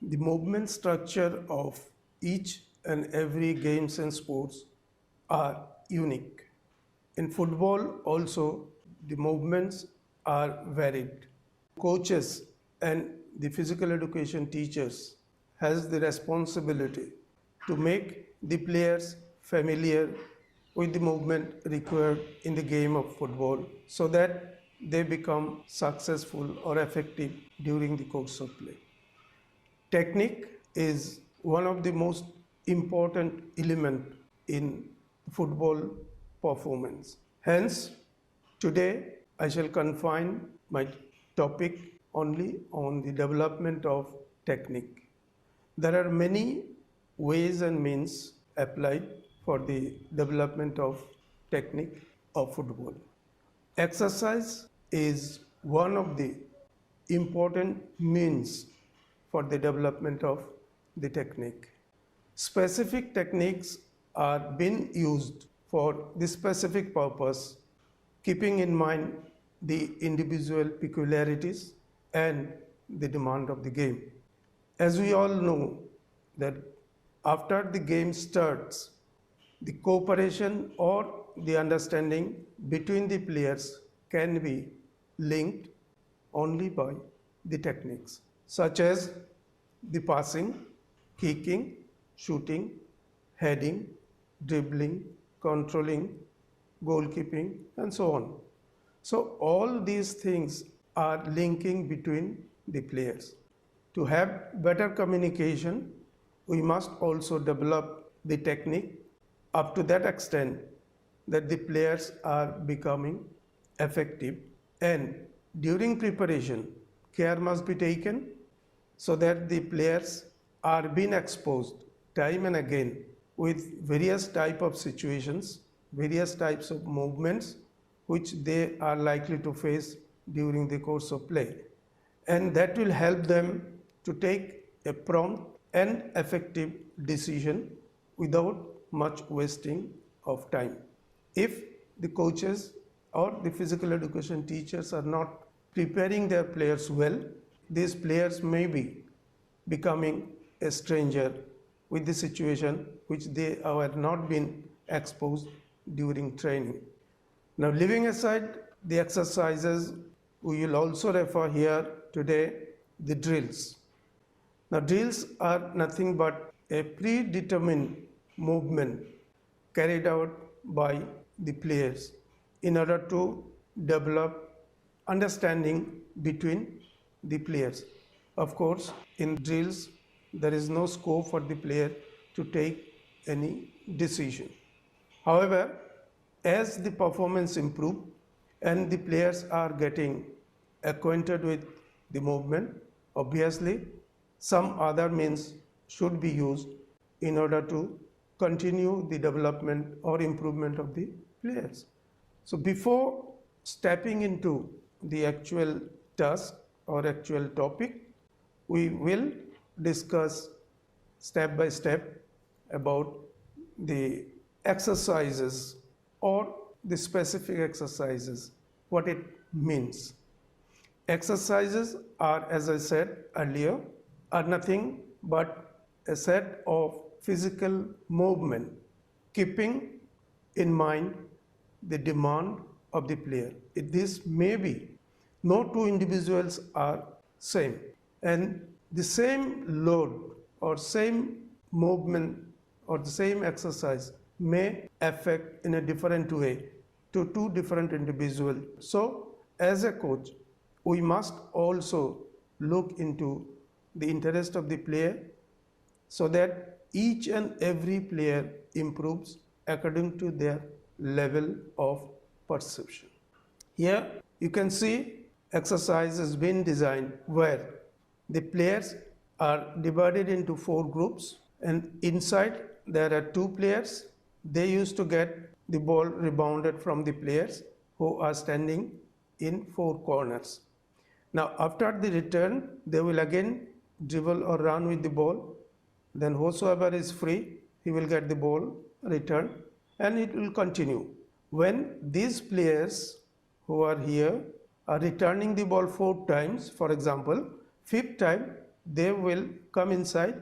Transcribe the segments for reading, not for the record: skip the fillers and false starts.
The movement structure of each and every games and sports are unique. In football also the movements are varied. Coaches and the physical education teachers has the responsibility to make the players familiar with the movement required in the game of football so that they become successful or effective during the course of play. Technique is one of the most important element in football performance. Hence, today I shall confine my topic only on the development of technique. There are many ways and means applied for the development of technique of football. Exercise is one of the important means for the development of the technique. Specific techniques are being used for this specific purpose, keeping in mind the individual peculiarities and the demand of the game. As we all know that after the game starts, the cooperation or the understanding between the players can be linked only by the techniques such as the passing, kicking, shooting, heading, dribbling, controlling, goalkeeping, and so on. So all these things are linking between the players. To have better communication, we must also develop the technique up to that extent that the players are becoming effective, and during preparation care must be taken so that the players are being exposed time and again with various type of situations, various types of movements which they are likely to face during the course of play, and that will help them to take a prompt and effective decision without much wasting of time. If the coaches or the physical education teachers are not preparing their players well, these players may be becoming a stranger with the situation which they have not been exposed during training. Now, leaving aside the exercises, we will also refer here today the drills. Now, drills are nothing but a predetermined movement carried out by the players in order to develop understanding between the players. Of course, in drills, there is no scope for the player to take any decision. However, as the performance improves and the players are getting acquainted with the movement, obviously some other means should be used in order to continue the development or improvement of the players. So before stepping into the actual task or actual topic, we will discuss step by step about the exercises or the specific exercises, what it means. Exercises are, as I said earlier, are nothing but a set of physical movement, keeping in mind the demand of the player. This may be, no two individuals are same, and the same load or same movement or the same exercise may affect in a different way to two different individuals. So, as a coach, we must also look into the interest of the player so that each and every player improves according to their level of perception. Here you can see exercise has been designed where the players are divided into 4 groups, and inside there are 2 players. They used to get the ball rebounded from the players who are standing in 4 corners. Now after the return, they will again dribble or run with the ball. Then whosoever is free, he will get the ball returned, and it will continue. When these players who are here are returning the ball 4 times, for example, 5th time they will come inside,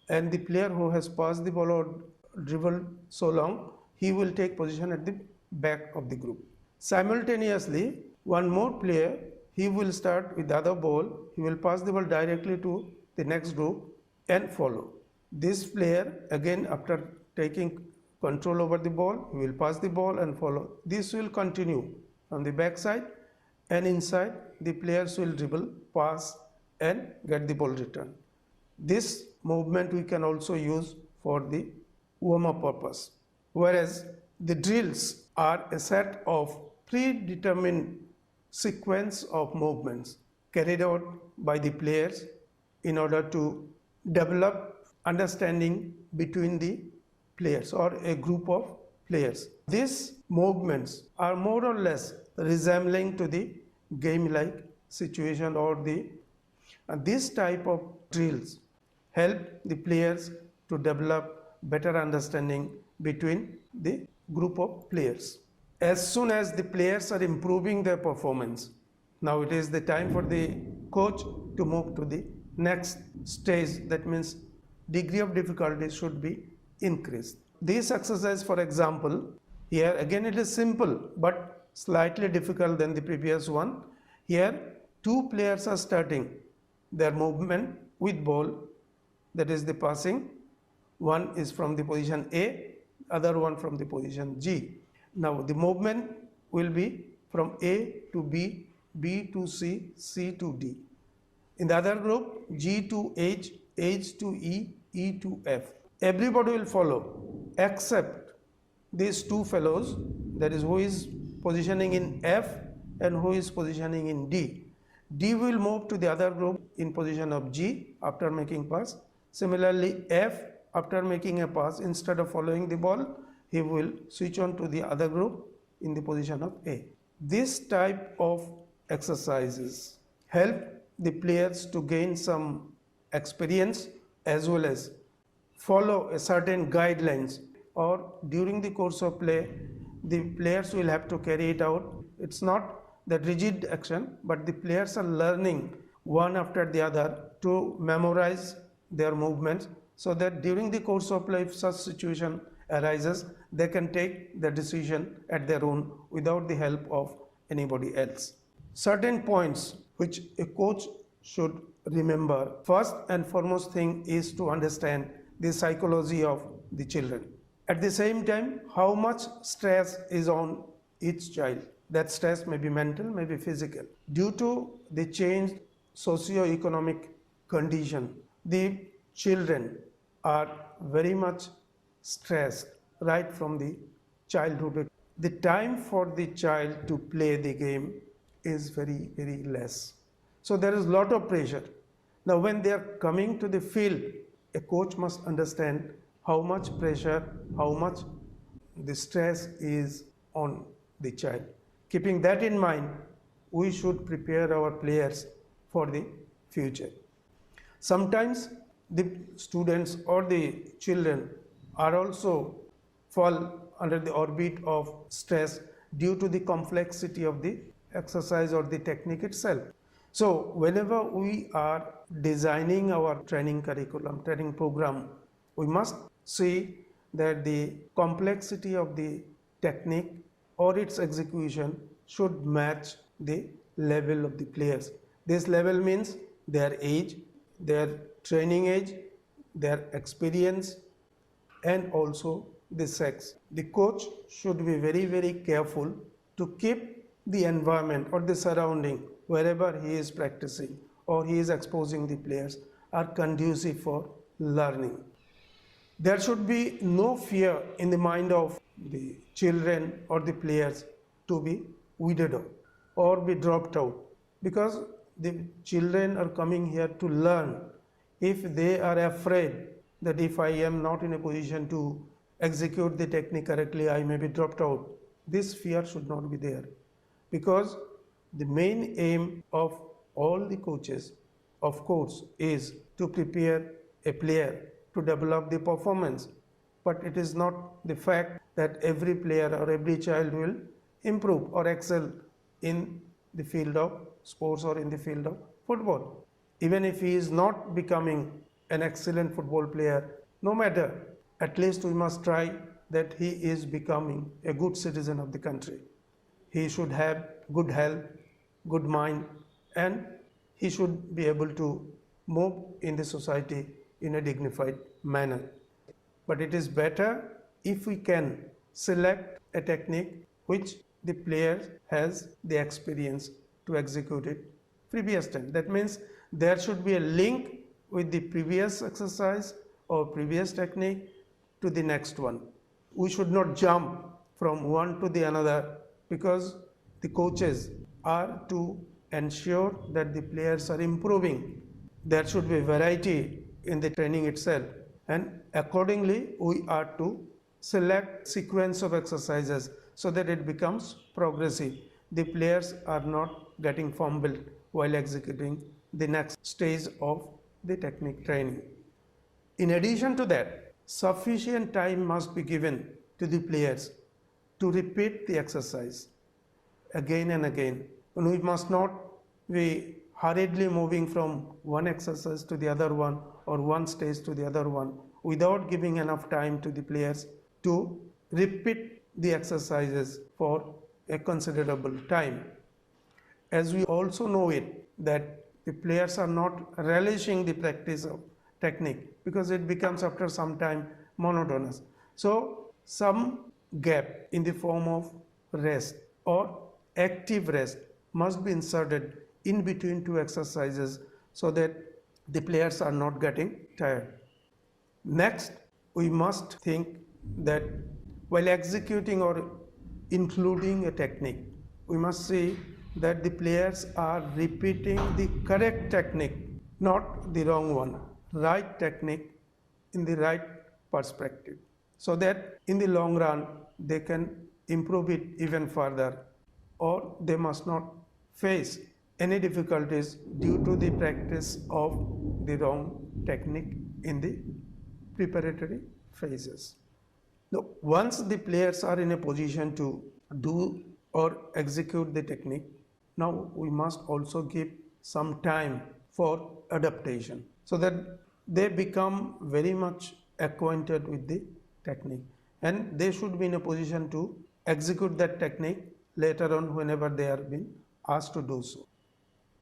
and the player who has passed the ball or dribbled so long, he will take position at the back of the group. Simultaneously, one more player, he will start with the other ball, he will pass the ball directly to the next group and follow. This player again, after taking control over the ball, he will pass the ball and follow. This will continue from the back side, and inside the players will dribble, pass and get the ball return. This movement we can also use for the warm-up purpose. Whereas the drills are a set of predetermined sequence of movements carried out by the players in order to develop understanding between the players or a group of players. These movements are more or less resembling to the game-like situation, or this type of drills help the players to develop better understanding between the group of players. As soon as the players are improving their performance, now it is the time for the coach to move to the next stage. That means degree of difficulty should be increased. This exercise, for example, here again it is simple but slightly difficult than the previous one. Here two players are starting their movement with ball, that is the passing. One is from the position A, other one from the position G. Now the movement will be from A to B, B to C, C to D. In the other group, G to H, H to E, E to F. Everybody will follow except these two fellows, that is who is positioning in F and who is positioning in D. D will move to the other group in position of G after making pass. Similarly, F, after making a pass, instead of following the ball, he will switch on to the other group in the position of A. This type of exercises help the players to gain some experience as well as follow a certain guidelines, or during the course of play, the players will have to carry it out. It's not the rigid action, but the players are learning one after the other to memorize their movements, so that during the course of play, if such situation arises, they can take the decision at their own without the help of anybody else. Certain points which a coach should remember. First and foremost thing is to understand the psychology of the children. At the same time, how much stress is on each child. That stress may be mental, may be physical. Due to the changed socio-economic condition, the children are very much stressed right from the childhood. The time for the child to play the game is very, very less. So there is a lot of pressure. Now when they are coming to the field, a coach must understand how much pressure, how much the stress is on the child. Keeping that in mind, we should prepare our players for the future. Sometimes the students or the children are also fall under the orbit of stress due to the complexity of the exercise or the technique itself. So whenever we are designing our training curriculum, training program, we must see that the complexity of the technique or its execution should match the level of the players. This level means their age, their training age, their experience, and also the sex. The coach should be very, very careful to keep the environment or the surrounding wherever he is practicing or he is exposing the players are conducive for learning. There should be no fear in the mind of the children or the players to be weeded out or be dropped out, because the children are coming here to learn. If they are afraid that if I am not in a position to execute the technique correctly, I may be dropped out, this fear should not be there, because the main aim of all the coaches, of course, is to prepare a player to develop the performance. But it is not the fact that every player or every child will improve or excel in the field of sports or in the field of football. Even if he is not becoming an excellent football player, no matter, at least we must try that he is becoming a good citizen of the country. He should have good health, good mind, and he should be able to move in the society in a dignified manner. But it is better if we can select a technique which the player has the experience to execute it previous time. That means there should be a link with the previous exercise or previous technique to the next one. We should not jump from one to the another, because the coaches are to ensure that the players are improving. There should be variety in the training itself, and accordingly we are to select sequence of exercises so that it becomes progressive. The players are not getting fumbled while executing the next stage of the technique training. In addition to that, sufficient time must be given to the players to repeat the exercise again and again. And we must not be hurriedly moving from one exercise to the other one or one stage to the other one without giving enough time to the players to repeat the exercises for a considerable time. As we also know it that the players are not relishing the practice of technique because it becomes after some time monotonous. So some gap in the form of rest or active rest must be inserted in between two exercises so that the players are not getting tired. Next, we must think that while executing or including a technique, we must see that the players are repeating the correct technique, not the wrong one, right technique in the right perspective, so that in the long run they can improve it even further, or they must not face any difficulties due to the practice of the wrong technique in the preparatory phases. Now, once the players are in a position to do or execute the technique, now we must also give some time for adaptation so that they become very much acquainted with the technique, and they should be in a position to execute that technique later on whenever they are being asked to do so.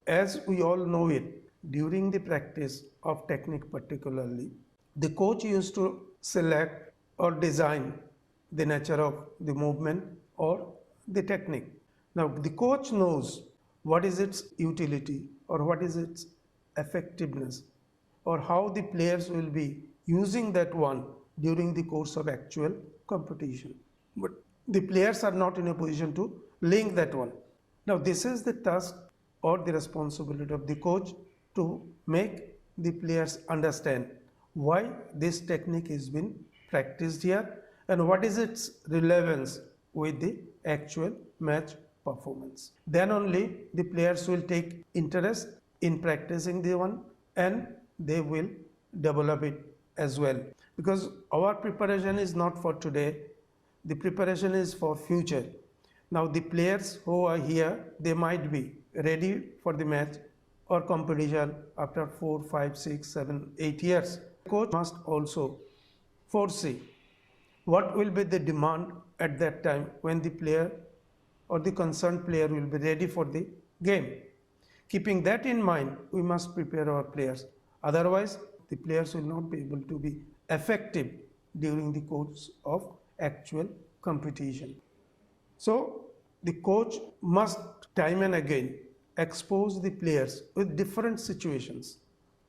As we all know it, during the practice of technique particularly, the coach used to select or design the nature of the movement or the technique. Now, the coach knows what is its utility or what is its effectiveness or how the players will be using that one during the course of actual competition. But the players are not in a position to link that one. Now, this is the task or the responsibility of the coach to make the players understand why this technique is being practiced here and what is its relevance with the actual match performance. Then only the players will take interest in practicing the one and they will develop it as well, because our preparation is not for today, the preparation is for future. Now the players who are here, they might be ready for the match or competition after 4, 5, 6, 7, 8 years. The coach must also foresee what will be the demand at that time when the player or the concerned player will be ready for the game. Keeping that in mind, we must prepare our players. Otherwise, the players will not be able to be effective during the course of actual competition. So, the coach must time and again expose the players with different situations,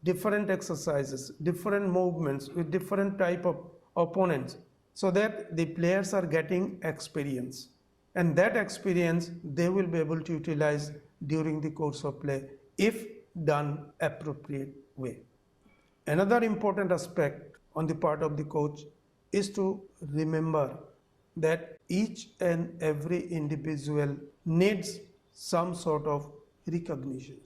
different exercises, different movements with different type of opponents, so that the players are getting experience, and that experience they will be able to utilize during the course of play if done appropriate way. Another important aspect on the part of the coach is to remember that each and every individual needs some sort of recognition.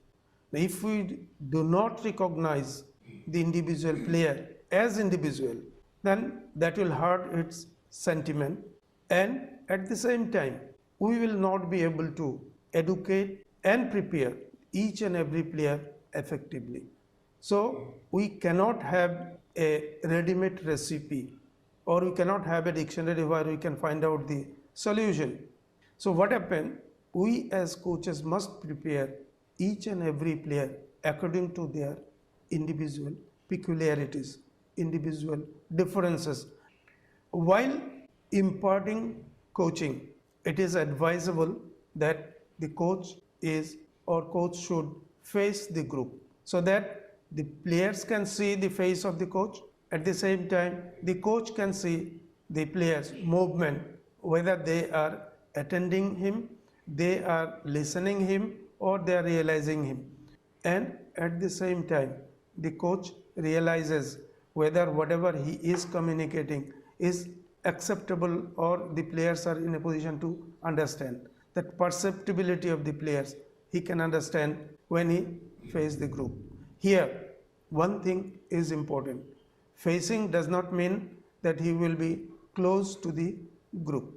If we do not recognize the individual player as individual, then that will hurt its sentiment, and at the same time we will not be able to educate and prepare each and every player effectively. So we cannot have a ready-made recipe, or we cannot have a dictionary where we can find out the solution. So what happened? We as coaches must prepare each and every player according to their individual peculiarities, individual differences. While imparting coaching, it is advisable that the coach is or coach should face the group so that the players can see the face of the coach. At the same time, the coach can see the players' movement, whether they are attending him, they are listening him, or they are realizing him. And at the same time, the coach realizes whether whatever he is communicating is acceptable or the players are in a position to understand. That perceptibility of the players he can understand when he faces the group. Here, one thing is important. Facing does not mean that he will be close to the group.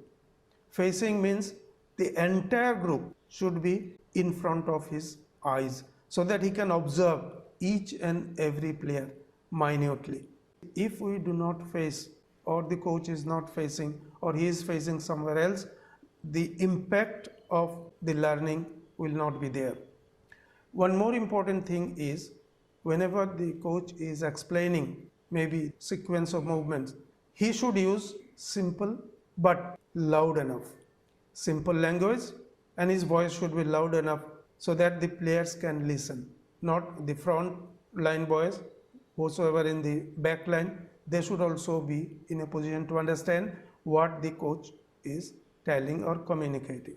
Facing means the entire group should be in front of his eyes so that he can observe each and every player minutely. If we do not face, or the coach is not facing, or he is facing somewhere else, the impact of the learning will not be there. One more important thing is, whenever the coach is explaining maybe sequence of movements, he should use simple but loud enough. Simple language, and his voice should be loud enough so that the players can listen. Not the front line boys, whosoever in the back line, they should also be in a position to understand what the coach is telling or communicating.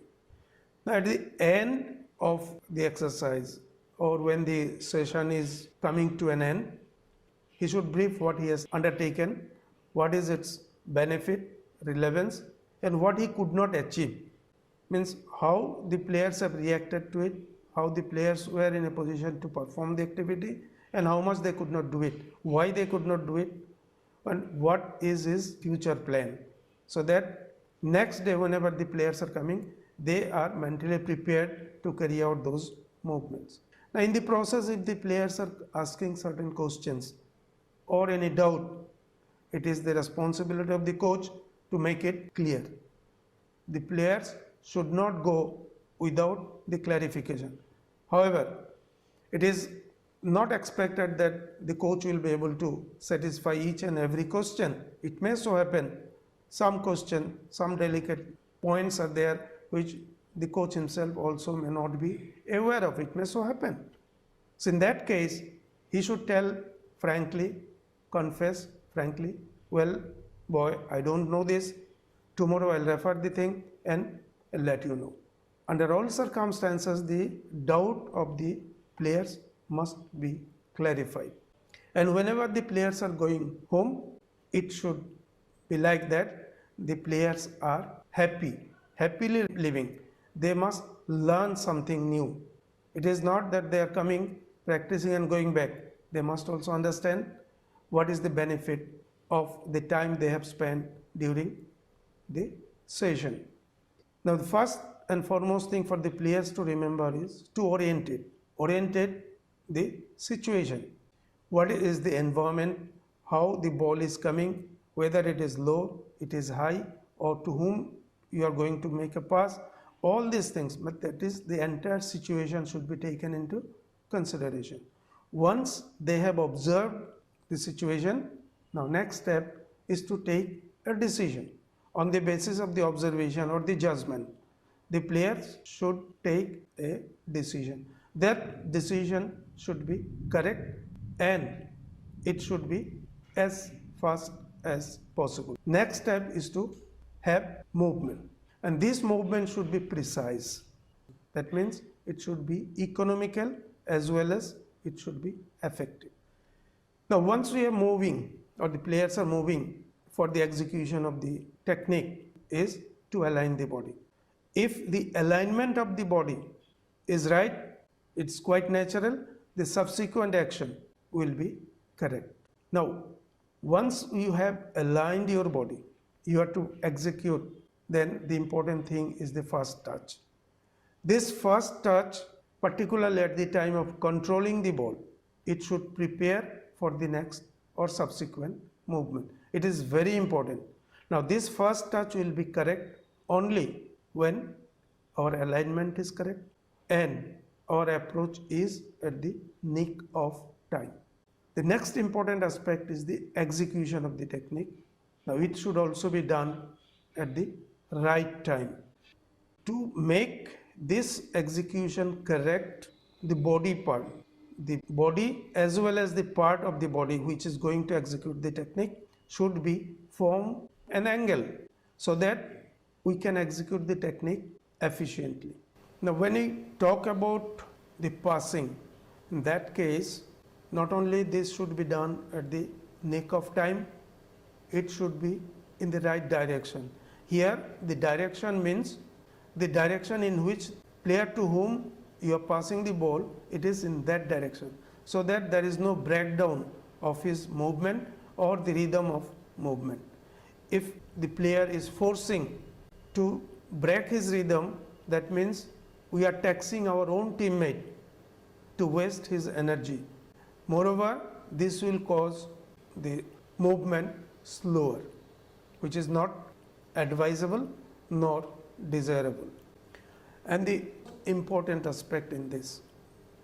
Now, at the end of the exercise, or when the session is coming to an end, he should brief what he has undertaken, what is its benefit, relevance, and what he could not achieve. Means how the players have reacted to it, how the players were in a position to perform the activity, and how much they could not do it, why they could not do it, and what is his future plan. So that next day, whenever the players are coming, they are mentally prepared to carry out those movements. Now, in the process, if the players are asking certain questions or any doubt, it is the responsibility of the coach to make it clear. The players should not go without the clarification. However, it is not expected that the coach will be able to satisfy each and every question. It may so happen some question, some delicate points are there which the coach himself also may not be aware of. It may so happen. So in that case, he should tell frankly, confess frankly, well, boy, I don't know this. Tomorrow I'll refer the thing and I'll let you know. Under all circumstances, the doubt of the players must be clarified. And whenever the players are going home, it should be like that the players are happily living. They must learn something new. It is not that they are coming, practicing and going back. They must also understand what is the benefit of the time they have spent during the session. Now, the first and foremost thing for the players to remember is to orientate the situation. What is the environment, how the ball is coming, whether it is low, it is high, or to whom you are going to make a pass, all these things, but that is the entire situation should be taken into consideration. Once they have observed the situation, now next step is to take a decision on the basis of the observation or the judgment. The players should take a decision. That decision should be correct and it should be as fast as possible. Next step is to have movement, and this movement should be precise. That means it should be economical as well as it should be effective. Now, once we are moving or the players are moving for the execution of the technique is to align the body. If the alignment of the body is right, it's quite natural, the subsequent action will be correct. Now, once you have aligned your body, you have to execute, then the important thing is the first touch. This first touch, particularly at the time of controlling the ball, it should prepare for the next or subsequent movement. It is very important. Now this first touch will be correct only when our alignment is correct and our approach is at the nick of time. The next important aspect is the execution of the technique. Now it should also be done at the right time. To make this execution correct, the body part, the body as well as the part of the body which is going to execute the technique should be form an angle so that we can execute the technique efficiently. Now when we talk about the passing, in that case not only this should be done at the nick of time, it should be in the right direction. Here the direction means the direction in which player to whom you are passing the ball, it is in that direction, so that there is no breakdown of his movement or the rhythm of movement. If the player is forcing to break his rhythm, that means we are taxing our own teammate to waste his energy. Moreover, this will cause the movement slower, which is not advisable nor desirable. And the important aspect in this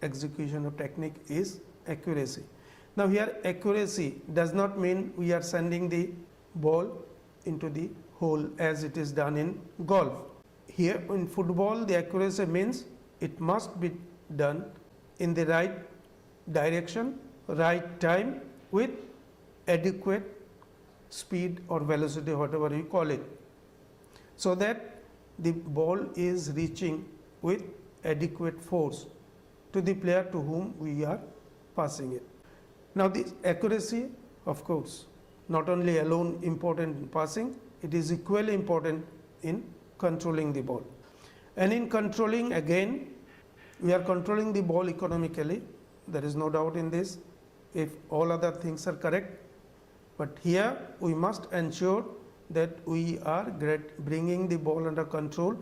execution of technique is accuracy. Now here accuracy does not mean we are sending the ball into the hole as it is done in golf. Here in football the accuracy means it must be done in the right direction, right time with adequate speed or velocity, whatever you call it, so that the ball is reaching with adequate force to the player to whom we are passing it. Now this accuracy, of course, not only alone important in passing, it is equally important in controlling the ball. And in controlling, again, we are controlling the ball economically, there is no doubt in this, if all other things are correct. But here we must ensure that we are bringing the ball under control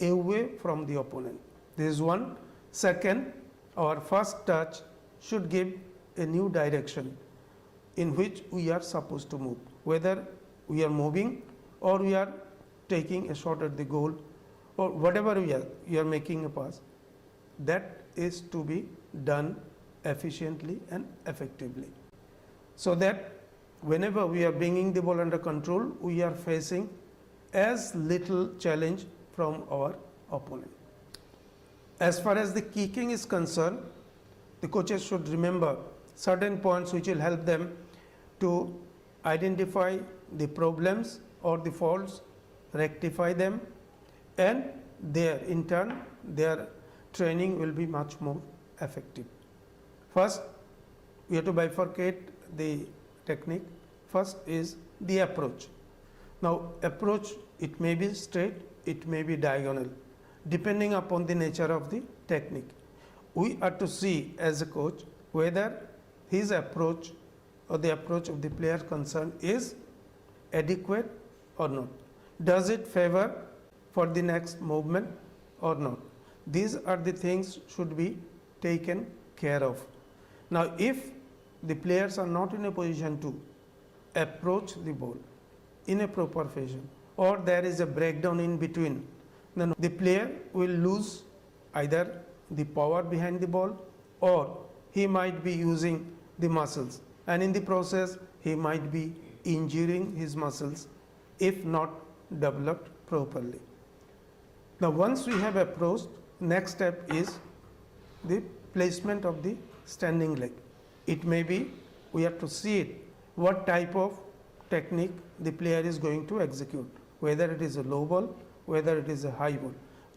away from the opponent. This is one. Second, our first touch should give a new direction in which we are supposed to move. Whether we are moving or we are taking a shot at the goal or whatever we are making a pass, that is to be done efficiently and effectively, so that whenever we are bringing the ball under control, we are facing as little challenge from our opponent. As far as the kicking is concerned, the coaches should remember certain points which will help them to identify the problems or the faults, rectify them, and in turn their training will be much more effective. First, we have to bifurcate the technique. First is the approach. Now approach, it may be straight, it may be diagonal, depending upon the nature of the technique. We are to see as a coach whether his approach or the approach of the player concerned is adequate or not. Does it favor for the next movement or not? These are the things should be taken care of. Now if the players are not in a position to approach the ball in a proper fashion, or there is a breakdown in between, then the player will lose either the power behind the ball or he might be using the muscles, and in the process he might be injuring his muscles if not developed properly. Now once we have approached, next step is the placement of the standing leg. It may be, we have to see it, what type of technique the player is going to execute, whether it is a low ball, whether it is a high ball.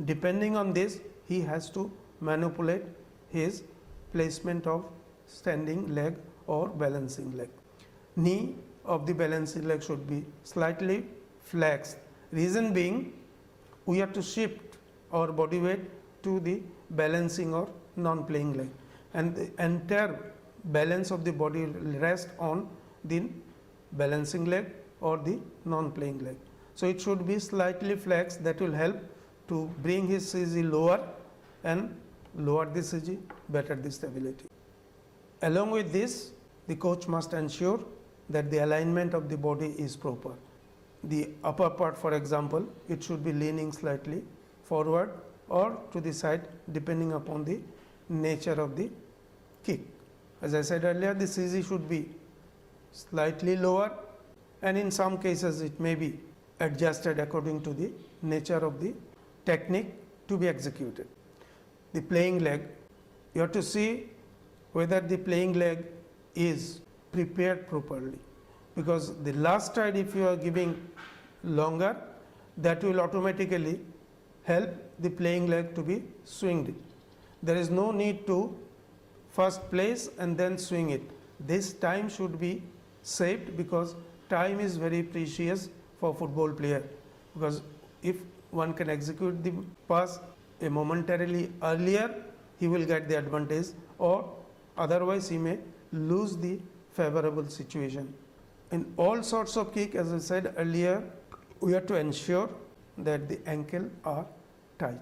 Depending on this, he has to manipulate his placement of standing leg or balancing leg. Knee of the balancing leg should be slightly flexed. Reason being, we have to shift our body weight to the balancing or non-playing leg, and the entire balance of the body will rest on the balancing leg or the non-playing leg. So it should be slightly flexed. That will help to bring his CG lower, and lower the CG, better the stability. Along with this, the coach must ensure that the alignment of the body is proper. The upper part, for example, it should be leaning slightly forward or to the side depending upon the nature of the kick. As I said earlier, the CG should be slightly lower, and in some cases it may be adjusted according to the nature of the technique to be executed. The playing leg, you have to see whether the playing leg is prepared properly, because the last stride, if you are giving longer, that will automatically help the playing leg to be swinged. There is no need to first place and then swing it. This time should be saved, because time is very precious for football player, because if one can execute the pass momentarily earlier, he will get the advantage, or otherwise he may lose the favorable situation. In all sorts of kick, as I said earlier, we have to ensure that the ankle are tight.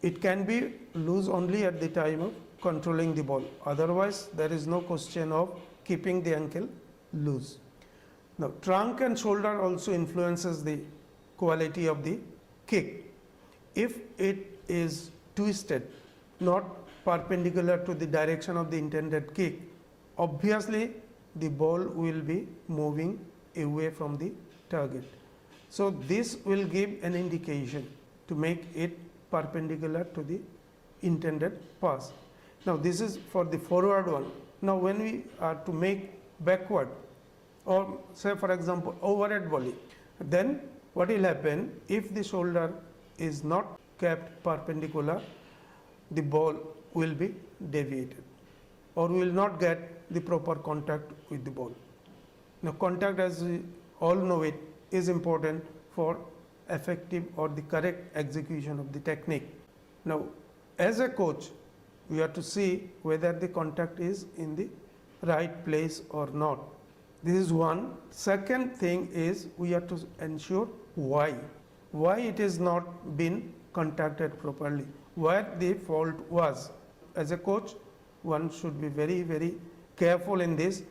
It can be loose only at the time of controlling the ball. Otherwise, there is no question of keeping the ankle loose. Now, trunk and shoulder also influences the quality of the kick. If it is twisted, not perpendicular to the direction of the intended kick, obviously the ball will be moving away from the target. So this will give an indication to make it perpendicular to the intended pass. Now this is for the forward one. Now when we are to make backward, or say for example overhead volley, then what will happen, if the shoulder is not kept perpendicular, the ball will be deviated, or will not get the proper contact with the ball. Now contact, as we all know it, is important for effective or the correct execution of the technique. Now as a coach, we have to see whether the contact is in the right place or not. This is one. Second thing is, we have to ensure why it is not been contacted properly, where the fault was. As a coach, one should be very, very careful in this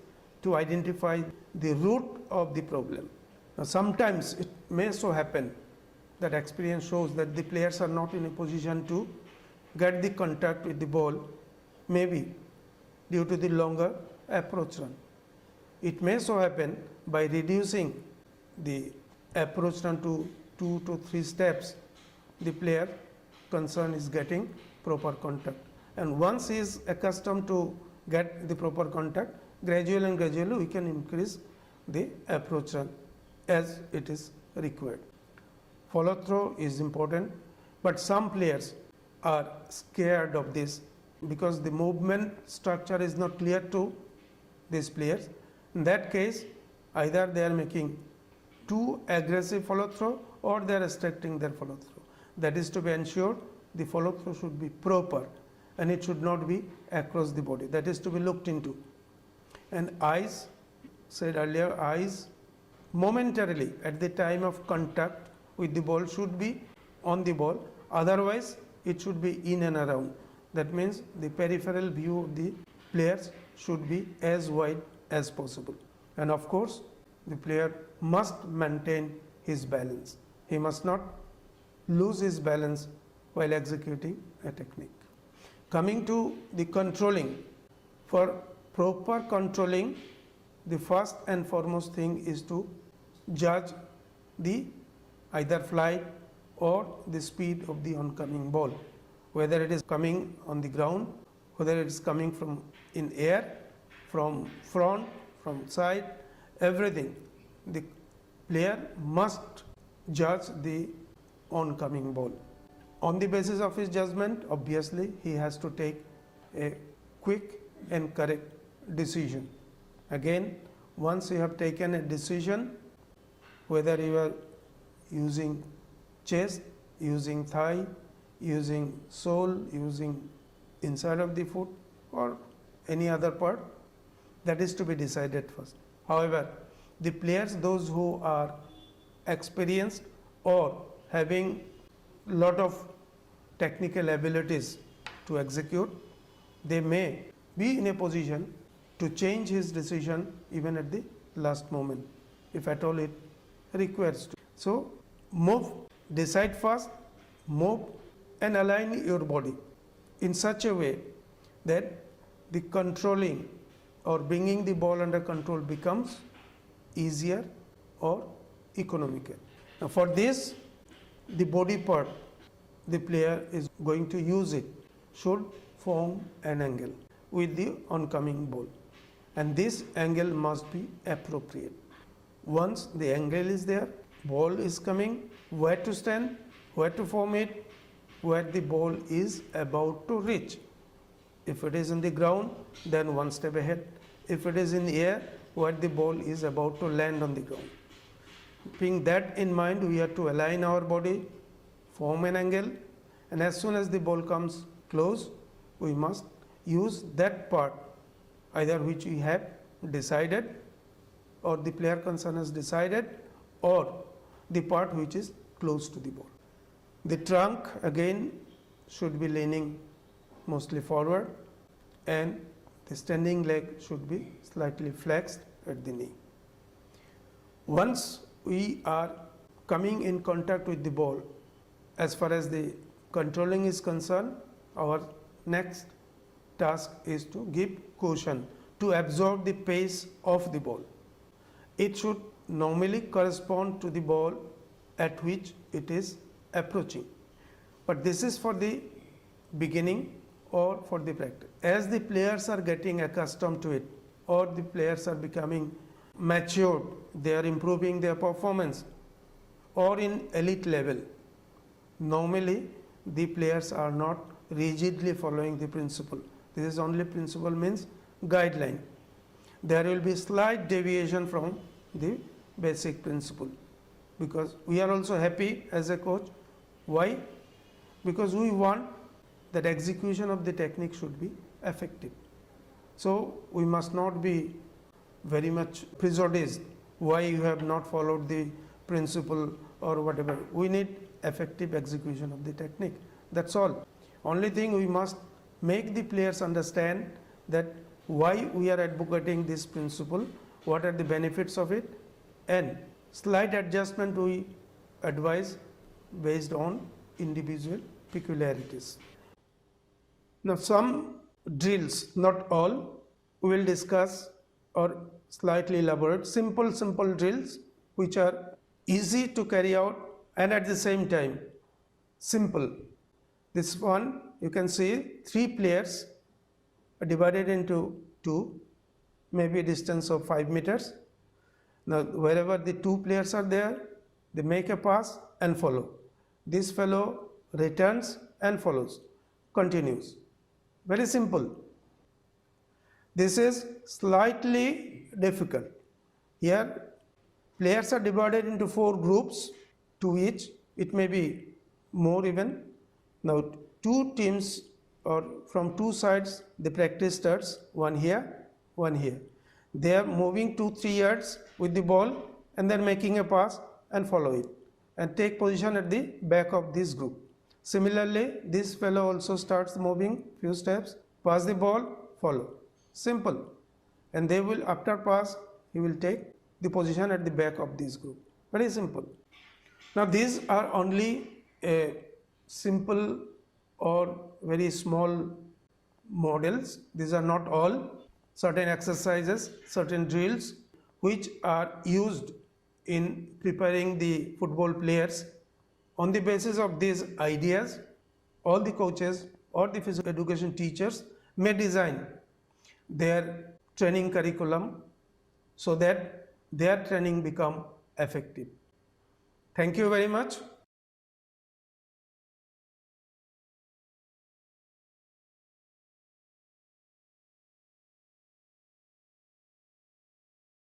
to identify the root of the problem. Now, sometimes it may so happen that experience shows that the players are not in a position to get the contact with the ball, maybe due to the longer approach run. It may so happen by reducing the approach run to 2 to 3 steps, the player concerned is getting proper contact. And once he is accustomed to get the proper contact, gradually we can increase the approach run as it is required. Follow through is important, but some players are scared of this because the movement structure is not clear to these players. In that case, either they are making too aggressive follow through, or they are restricting their follow through. That is to be ensured the follow through should be proper, and it should not be across the body. That is to be looked into. And eyes, said earlier, eyes momentarily at the time of contact with the ball should be on the ball, otherwise it should be in and around. That means the peripheral view of the players should be as wide as possible. And of course, the player must maintain his balance. He must not lose his balance while executing a technique. Coming to the controlling, for proper controlling, the first and foremost thing is to judge the either flight or the speed of the oncoming ball, whether it is coming on the ground, whether it is coming from in air, from front, from side, everything. The player must judge the oncoming ball. On the basis of his judgment, obviously, he has to take a quick and correct decision. Again, once you have taken a decision, whether you are using chest, using thigh, using sole, using inside of the foot, or any other part, that is to be decided first. However, the players, those who are experienced or having lot of technical abilities to execute, they may be in a position to change his decision even at the last moment, if at all it requires to. So move, decide fast, move and align your body in such a way that the controlling or bringing the ball under control becomes easier or economical. Now for this, the body part the player is going to use it should form an angle with the oncoming ball, and this angle must be appropriate. Once the angle is there, ball is coming, where to stand, where to form it, where the ball is about to reach. If it is in the ground, then one step ahead. If it is in the air, where the ball is about to land on the ground. Keeping that in mind, we have to align our body, form an angle, and as soon as the ball comes close, we must use that part, either which we have decided or the player concerned has decided, or the part which is close to the ball. The trunk again should be leaning mostly forward, and the standing leg should be slightly flexed at the knee. Once we are coming in contact with the ball, as far as the controlling is concerned, our next task is to give cushion to absorb the pace of the ball. It should normally correspond to the ball at which it is approaching, but this is for the beginning or for the practice. As the players are getting accustomed to it, or the players are becoming matured, they are improving their performance, or in elite level, normally the players are not rigidly following the principle. This is only principle means guideline. There will be slight deviation from the basic principle, because we are also happy as a coach. Why? Because we want that execution of the technique should be effective. So we must not be very much prejudiced why you have not followed the principle or whatever. We need effective execution of the technique. That's all. Only thing, we must make the players understand that why we are advocating this principle, what are the benefits of it, and slight adjustment we advise based on individual peculiarities. Now some drills, not all, we will discuss or slightly elaborate simple drills which are easy to carry out and at the same time simple. This one, you can see 3 players are divided into 2, maybe a distance of 5 meters. Now wherever the 2 players are there, they make a pass and follow. This fellow returns and follows, continues. Very simple. This is slightly difficult. Here players are divided into 4 groups, 2 each, it may be more even. Now 2 teams, or from 2 sides the practice starts, one here, one here. They are moving 2-3 yards with the ball and then making a pass and follow it and take position at the back of this group. Similarly, this fellow also starts moving few steps, pass the ball, follow. Simple. And they will, after pass, he will take the position at the back of this group. Very simple. Now these are only a simple or very small models. These are not all. Certain exercises, certain drills which are used in preparing the football players. On the basis of these ideas, all the coaches or the physical education teachers may design their training curriculum so that their training become effective. Thank you very much.